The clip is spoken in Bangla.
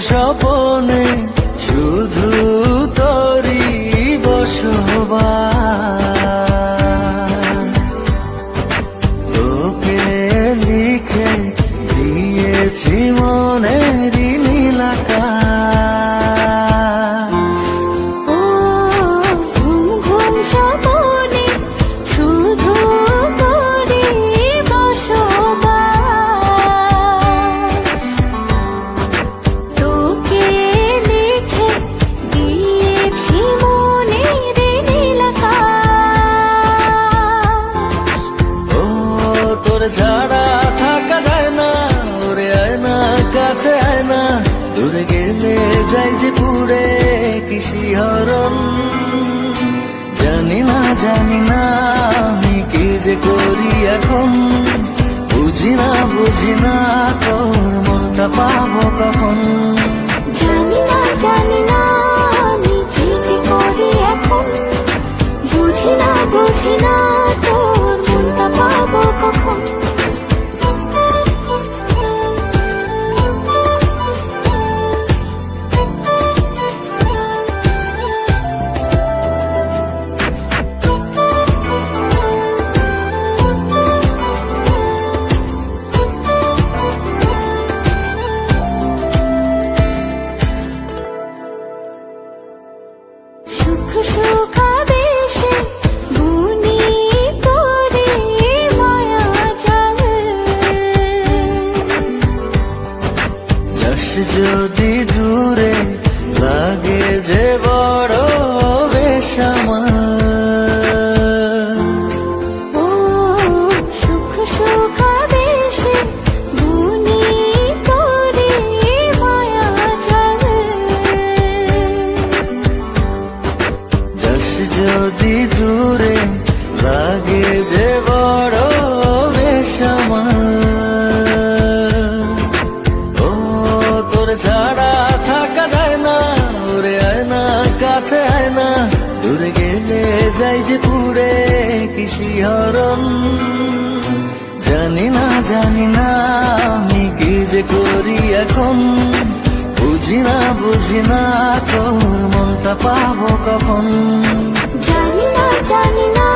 স্বপনে শুধু তোরই বসবাস। তোকে লিখে দিয়েছি মনের নীল আকাশ। ও ঘুম ঘুম স্বপনে শুধু তোরই বসবাস। তোকে লিখে দিয়েছি মনের নীল আকাশ। ও তোর ছাড়া থাকা যায় না, ওরে আয় না কাছে আয় না, দূরে গেলে যাই যে পুরে কি শিহরণ। জানি না আমি কি যে করি এখন, বুঝি না তোর মনটা পাবো কখন। জানি না আমি কি যে করি এখন, বুঝি না তোর মনটা পাবো কখন। সুখ সুখাবেশে বুনি তোরে মায়া জাল। যাস যদি দূরে লাগে যে বড় বেশ আমার। ও সুখ সুখাবেশে বুনি তোরে মায়া জাল। যাস যদি দূরে লাগে যে বড় বেশ আমার। ও তোর ছাড়া থাকা যায় না, ওরে আয় না কাছে আয় না, দূরে গেলে যাই যে পুরে কি শিহরণ। জানি না আমি কি যে করি এখন, বুঝি না তোর মনটা পাবো কখন। জানি না